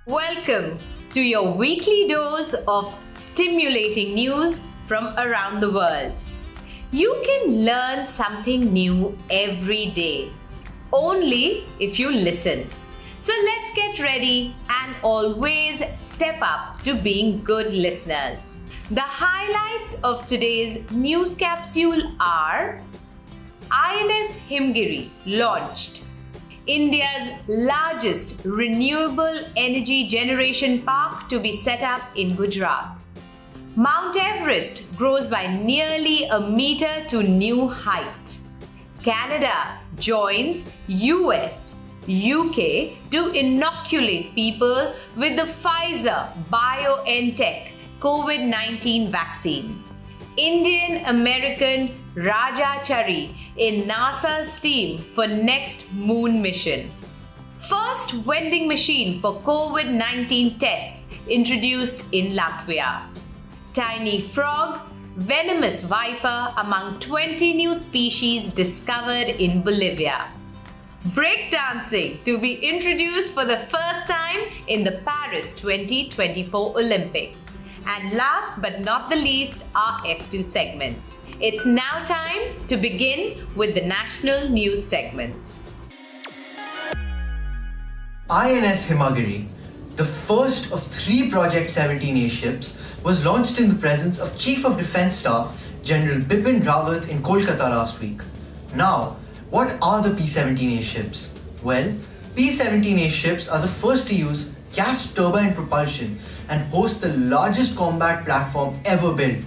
Welcome to your weekly dose of stimulating news from around the world. You can learn something new every day, only if you listen. So let's get ready and always step up to being good listeners. The highlights of today's news capsule are: INS Himgiri launched, India's largest renewable energy generation park to be set up in Gujarat. Mount Everest grows by nearly a meter to new height. Canada joins US, UK to inoculate people with the Pfizer BioNTech COVID-19 vaccine. Indian American Rajachari in NASA's team for next moon mission. First vending machine for COVID-19 tests introduced in Latvia. Tiny frog, venomous viper among 20 new species discovered in Bolivia. Breakdancing to be introduced for the first time in the Paris 2024 Olympics. And last but not the least, our F2 segment. It's now time to begin with the national news segment. INS Himgiri, the first of 3 Project 17A ships, was launched in the presence of Chief of Defence Staff General Bipin Rawat in Kolkata last week. Now, what are the P-17A ships? Well, P-17A ships are the first to use gas turbine propulsion and host the largest combat platform ever built.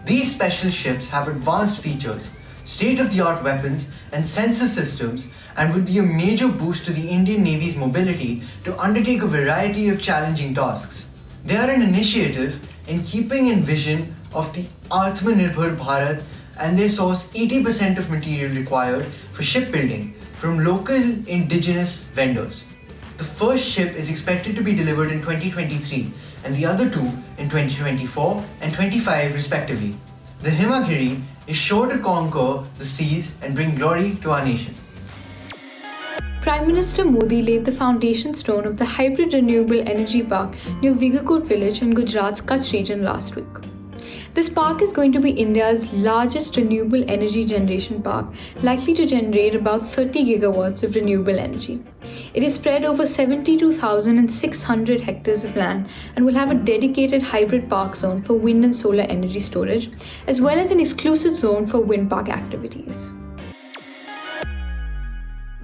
These special ships have advanced features, state-of-the-art weapons and sensor systems, and will be a major boost to the Indian Navy's mobility to undertake a variety of challenging tasks. They are an initiative in keeping in vision of the Atmanirbhar Bharat, and they source 80% of material required for shipbuilding from local indigenous vendors. The first ship is expected to be delivered in 2023 and the other 2 in 2024 and 25 respectively. The Himgiri is sure to conquer the seas and bring glory to our nation. Prime Minister Modi laid the foundation stone of the hybrid renewable energy park near Igraasp village in Gujarat's Kutch region last week. This park is going to be India's largest renewable energy generation park, likely to generate about 30 gigawatts of renewable energy. It is spread over 72,600 hectares of land and will have a dedicated hybrid park zone for wind and solar energy storage, as well as an exclusive zone for wind park activities.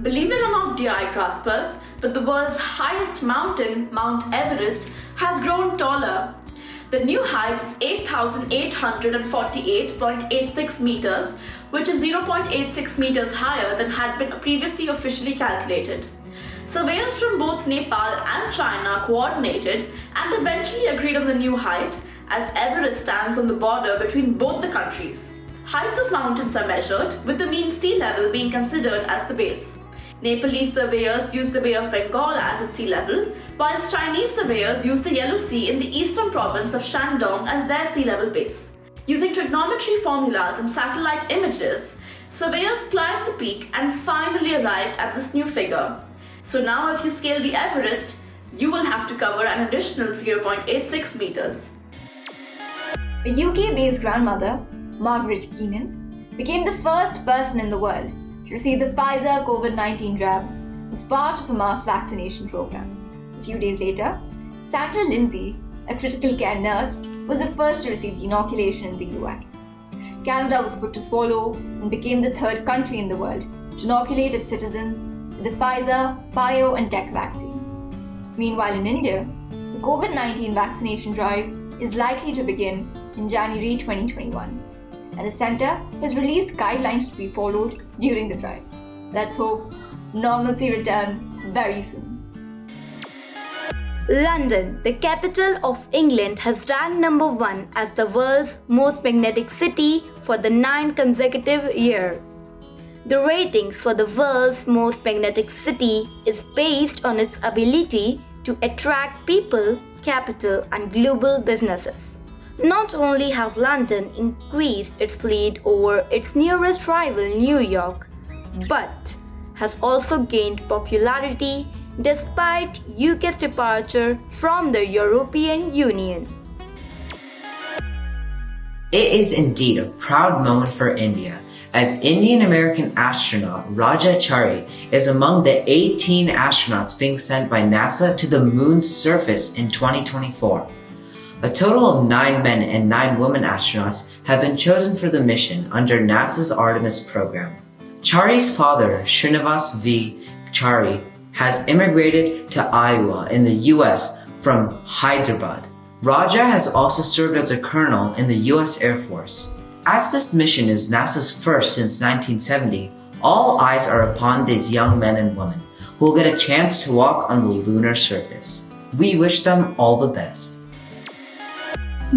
Believe it or not, dear Igraspers, but the world's highest mountain, Mount Everest, has grown taller. The new height is 8,848.86 meters, which is 0.86 meters higher than had been previously officially calculated. Surveyors from both Nepal and China coordinated and eventually agreed on the new height, as Everest stands on the border between both the countries. Heights of mountains are measured, with the mean sea level being considered as the base. Nepalese surveyors use the Bay of Bengal as its sea level, whilst Chinese surveyors use the Yellow Sea in the eastern province of Shandong as their sea level base. Using trigonometry formulas and satellite images, surveyors climbed the peak and finally arrived at this new figure. So now if you scale the Everest, you will have to cover an additional 0.86 meters. A UK-based grandmother, Margaret Keenan, became the first person in the world to receive the Pfizer COVID-19 jab as part of a mass vaccination program. A few days later, Sandra Lindsay, a critical care nurse, was the first to receive the inoculation in the US. Canada was quick to follow and became the 3rd country in the world to inoculate its citizens with the Pfizer BioNTech vaccine. Meanwhile, in India, the COVID-19 vaccination drive is likely to begin in January 2021. And the centre has released guidelines to be followed during the drive. Let's hope normalcy returns very soon. London, the capital of England, has ranked number 1 as the world's most magnetic city for the 9th consecutive year. The ratings for the world's most magnetic city is based on its ability to attract people, capital, and global businesses. Not only have London increased its lead over its nearest rival, New York, but has also gained popularity despite UK's departure from the European Union. It is indeed a proud moment for India, as Indian-American astronaut Raja Chari is among the 18 astronauts being sent by NASA to the moon's surface in 2024. A total of 9 men and 9 women astronauts have been chosen for the mission under NASA's Artemis program. Chari's father, Srinivas V. Chari, has immigrated to Iowa in the US from Hyderabad. Raja has also served as a colonel in the US Air Force. As this mission is NASA's first since 1970, all eyes are upon these young men and women who will get a chance to walk on the lunar surface. We wish them all the best.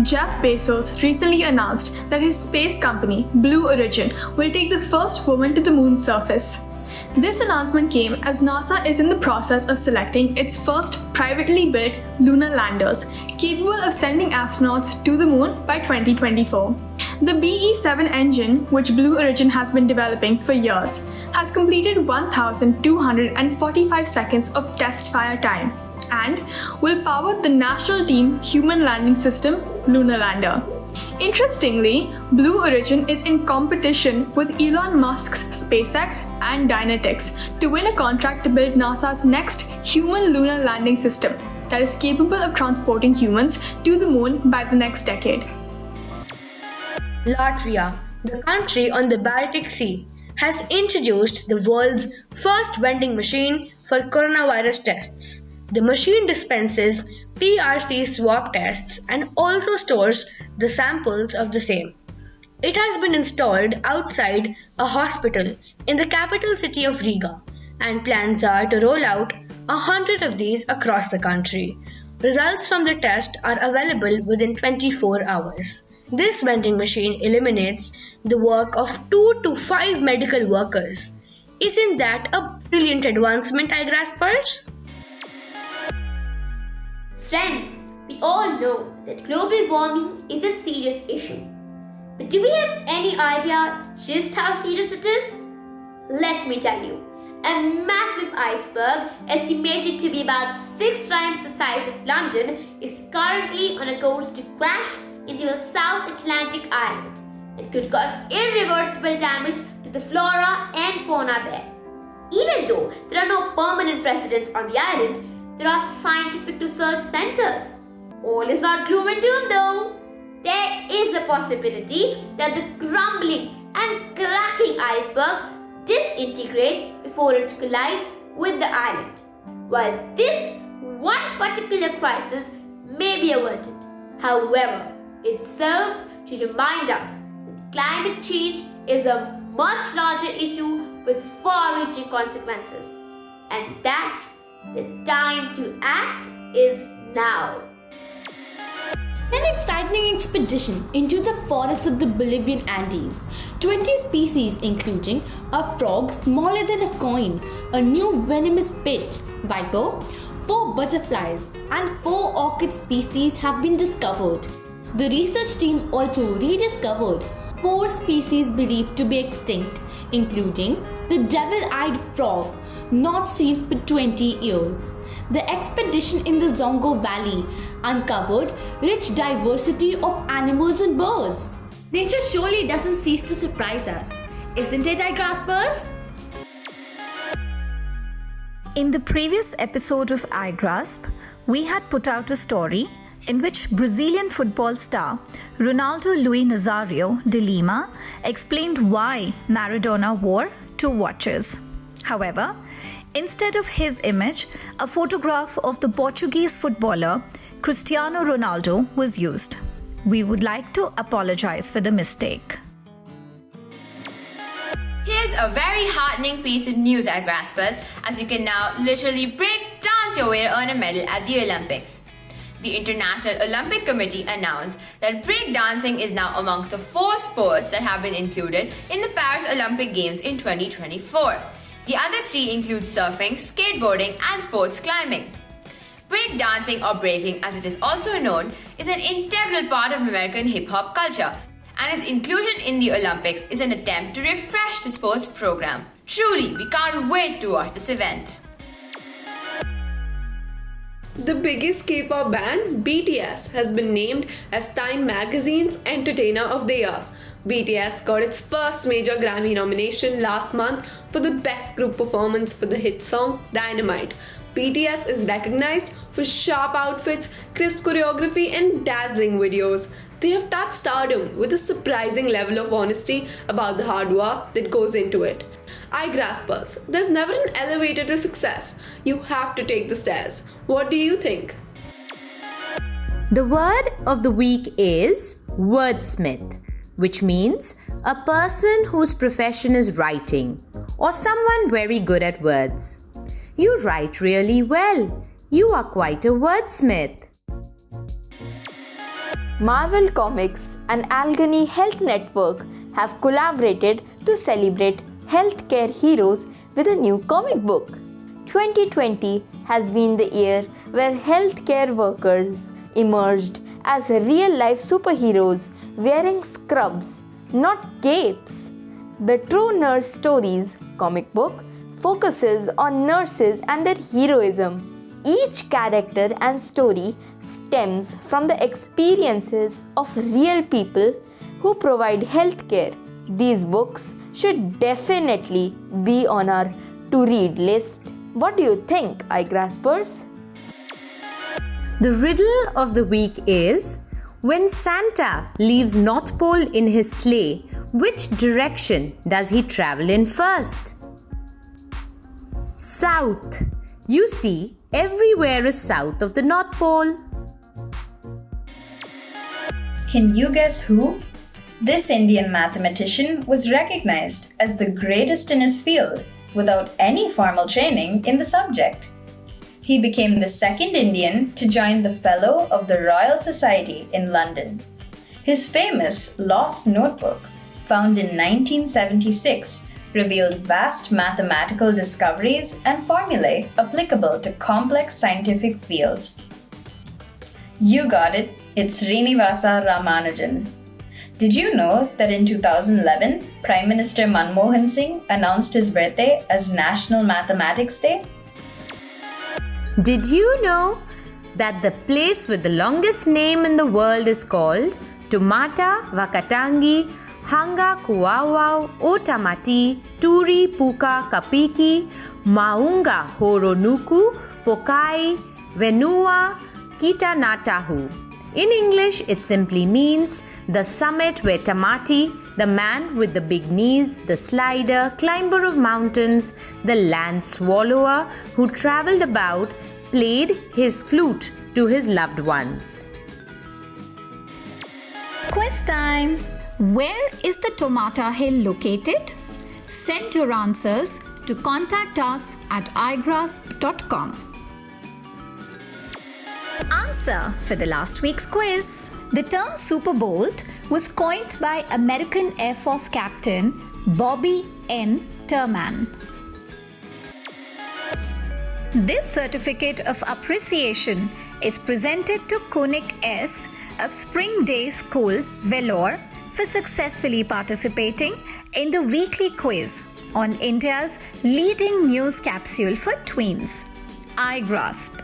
Jeff Bezos recently announced that his space company, Blue Origin, will take the first woman to the moon's surface. This announcement came as NASA is in the process of selecting its first privately built lunar landers, capable of sending astronauts to the moon by 2024. The BE-7 engine, which Blue Origin has been developing for years, has completed 1,245 seconds of test fire time and will power the National Team Human Landing System Lunar Lander. Interestingly, Blue Origin is in competition with Elon Musk's SpaceX and Dynetics to win a contract to build NASA's next human lunar landing system that is capable of transporting humans to the moon by the next decade. Latvia, the country on the Baltic Sea, has introduced the world's first vending machine for coronavirus tests. The machine dispenses PRC swab tests and also stores the samples of the same. It has been installed outside a hospital in the capital city of Riga, and plans are to roll out 100 of these across the country. Results from the test are available within 24 hours. This vending machine eliminates the work of 2 to 5 medical workers. Isn't that a brilliant advancement, Igraasp? Friends, we all know that global warming is a serious issue. But do we have any idea just how serious it is? Let me tell you. A massive iceberg, estimated to be about 6 times the size of London, is currently on a course to crash into a South Atlantic island and could cause irreversible damage to the flora and fauna there. Even though there are no permanent residents on the island, there are scientific research centers. All is not gloom and doom though. There is a possibility that the crumbling and cracking iceberg disintegrates before it collides with the island. While this one particular crisis may be averted, however, it serves to remind us that climate change is a much larger issue with far-reaching consequences, and that the time to act is now. An exciting expedition into the forests of the Bolivian Andes. 20 species including a frog smaller than a coin, a new venomous pit viper, 4 butterflies and 4 orchid species have been discovered. The research team also rediscovered 4 species believed to be extinct, including the devil-eyed frog, not seen for 20 years. The expedition in the Zongo Valley uncovered rich diversity of animals and birds. Nature surely doesn't cease to surprise us, isn't it, Igraspers? In the previous episode of Igraasp, we had put out a story in which Brazilian football star Ronaldo Luis Nazario de Lima explained why Maradona wore 2 watches. However, instead of his image, a photograph of the Portuguese footballer Cristiano Ronaldo was used. We would like to apologize for the mistake. Here's a very heartening piece of news, Igraspers, as you can now literally break dance your way to earn a medal at the Olympics. The International Olympic Committee announced that breakdancing is now amongst the 4 sports that have been included in the Paris Olympic Games in 2024. The other 3 include surfing, skateboarding and sports climbing. Break dancing, or breaking as it is also known, is an integral part of American hip-hop culture, and its inclusion in the Olympics is an attempt to refresh the sports program. Truly, we can't wait to watch this event. The biggest K-pop band, BTS, has been named as Time Magazine's Entertainer of the Year. BTS got its first major Grammy nomination last month for the Best Group Performance for the hit song Dynamite. BTS is recognized for sharp outfits, crisp choreography, and dazzling videos. They have touched stardom with a surprising level of honesty about the hard work that goes into it. Igraspers, there's never an elevator to success. You have to take the stairs. What do you think? The word of the week is wordsmith, which means a person whose profession is writing or someone very good at words. You write really well. You are quite a wordsmith. Marvel Comics and Allegheny Health Network have collaborated to celebrate healthcare heroes with a new comic book. 2020 has been the year where healthcare workers emerged as real-life superheroes wearing scrubs, not capes. The True Nurse Stories comic book focuses on nurses and their heroism. Each character and story stems from the experiences of real people who provide healthcare. These books should definitely be on our to-read list. What do you think, Igraspers? The riddle of the week is, when Santa leaves North Pole in his sleigh, which direction does he travel in first? South. You see, everywhere is south of the North Pole. Can you guess who? This Indian mathematician was recognized as the greatest in his field without any formal training in the subject. He became the second Indian to join the Fellow of the Royal Society in London. His famous Lost Notebook, found in 1976, revealed vast mathematical discoveries and formulae applicable to complex scientific fields. You got it, it's Srinivasa Ramanujan. Did you know that in 2011, Prime Minister Manmohan Singh announced his birthday as National Mathematics Day? Did you know that the place with the longest name in the world is called Tumata Wakatangi Hanga Kuawau Otamati Turi Puka Kapiki Maunga Horonuku Pokai Venua Kitanatahu. In English, it simply means the summit where Tamati, the man with the big knees, the slider, climber of mountains, the land swallower who traveled about, played his flute to his loved ones. Quiz time! Where is the Tomata Hill located? Send your answers to contact us at igraasp.com. Answer for the last week's quiz. The term Super Bolt was coined by American Air Force Captain Bobby N. Terman. This certificate of appreciation is presented to Kunik S. of Spring Day School, Vellore, for successfully participating in the weekly quiz on India's leading news capsule for tweens, Igraasp.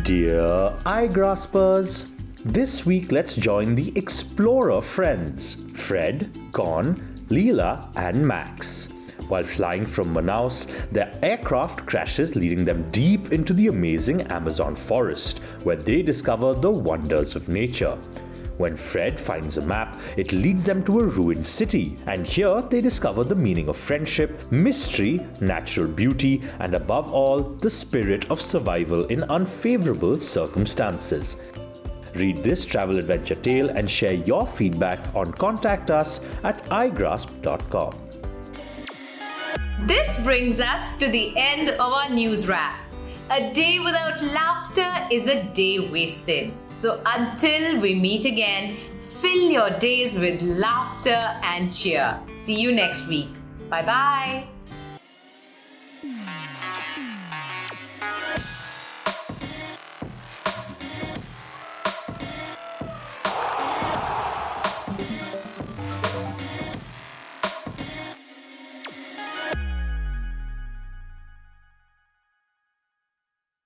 Dear Igraspers, this week let's join the Explorer friends, Fred, Con, Leela and Max. While flying from Manaus, their aircraft crashes, leading them deep into the amazing Amazon forest, where they discover the wonders of nature. When Fred finds a map, it leads them to a ruined city, and here they discover the meaning of friendship, mystery, natural beauty, and above all, the spirit of survival in unfavorable circumstances. Read this travel adventure tale and share your feedback on Contact Us at igraasp.com. This brings us to the end of our news wrap. A day without laughter is a day wasted. So until we meet again, fill your days with laughter and cheer. See you next week. Bye-bye.